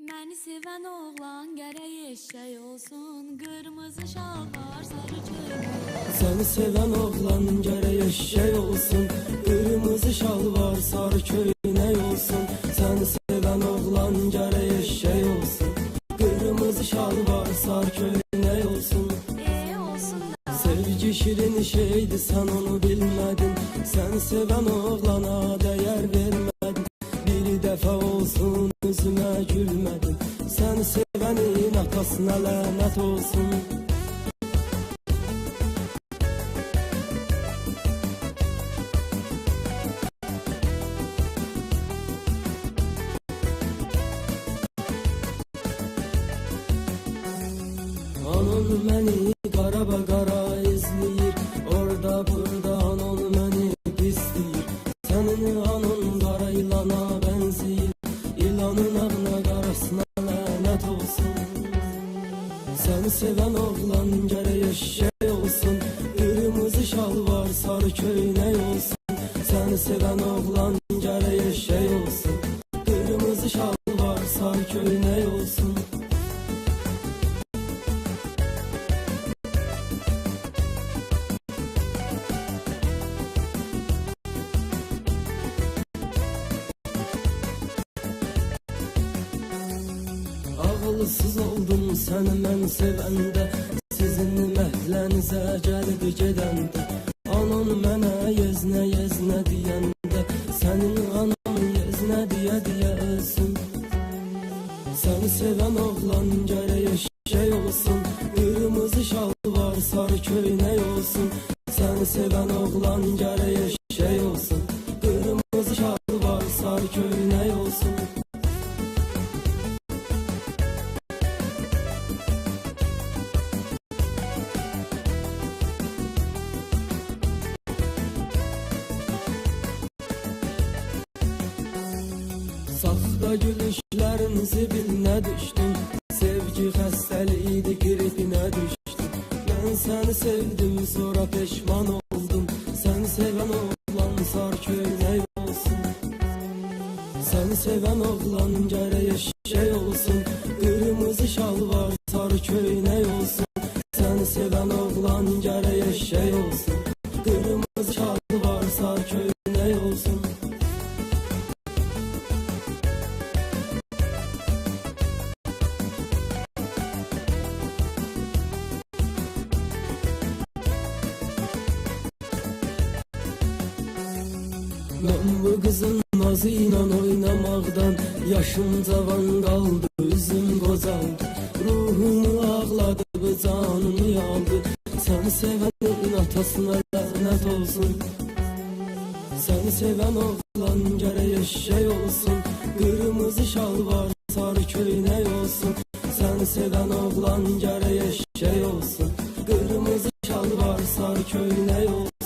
Məni sevən oğlan gərək eşşək olsun, qırmızı şalvar, sarı köynək. Səni sevən oğlan gərək eşşək olsun, qırmızı şalvar, sarı köynək olsun. Səni sevən oğlan gərək eşşək olsun, qırmızı şalvar, sarı köynək olsun. Olsun da. Sevgi şirin şeydi, sən onu bilmədin. Səni sevən oğlana dəyər vermədin. Bir dəfə olsun üzümə gülmədin. Səni sevənin atasına lənət olsun. Anon məni qara izləyir, orada burada anon məni pisləyir. Sənin anon qara ilana bənzəyir, ilanın ağına qarasına lənət olsun. Səni sevən oğlan gərək eşşək olsun, qırmızı şalvar, sarı köynək olsun. Səni sevən oğlan gərək eşşək olsun, qırmızı şalvar, sarı köynək olsun. Ağılsız oldum səni mən sevəndə, sizin məhlənizə gəlib gedəndə. Anan mənə yeznə deyəndə, sənin anan yeznə deyə ölsün. Səni sevən oğlan gərək eşşək olsun, qırmızı şalvar, sarı köynək olsun. Səni sevən oğlan gərək eşşək olsun, qırmızı şalvar, sarı köynək olsun. Saxta gülüşlərin zibilinə düşdüm, sevgi xəstəliydi, qripinə düşdüm. Mən səni sevdim, sonra peşman oldum. Səni sevən oğlan sarı köynək olsun. Səni sevən oğlan gərək eşşək olsun, qırmızı şalvar, sarı köynək olsun. Səni sevən oğlan gərək eşşək olsun, qırmızı şalvar, sarı köynək olsun. Mən bu qızın nazı ilə oynamaqdan yaşım cavan qaldı, üzüm qocaldı. Ruhumu ağladı, canımı yaldı. Səni sevənin atasına lənət olsun. Səni sevən oğlan gərək eşşək olsun, qırmızı şalvar, sarı köynək olsun. Səni sevən oğlan gərək eşşək olsun, qırmızı şalvar, sarı köynək olsun.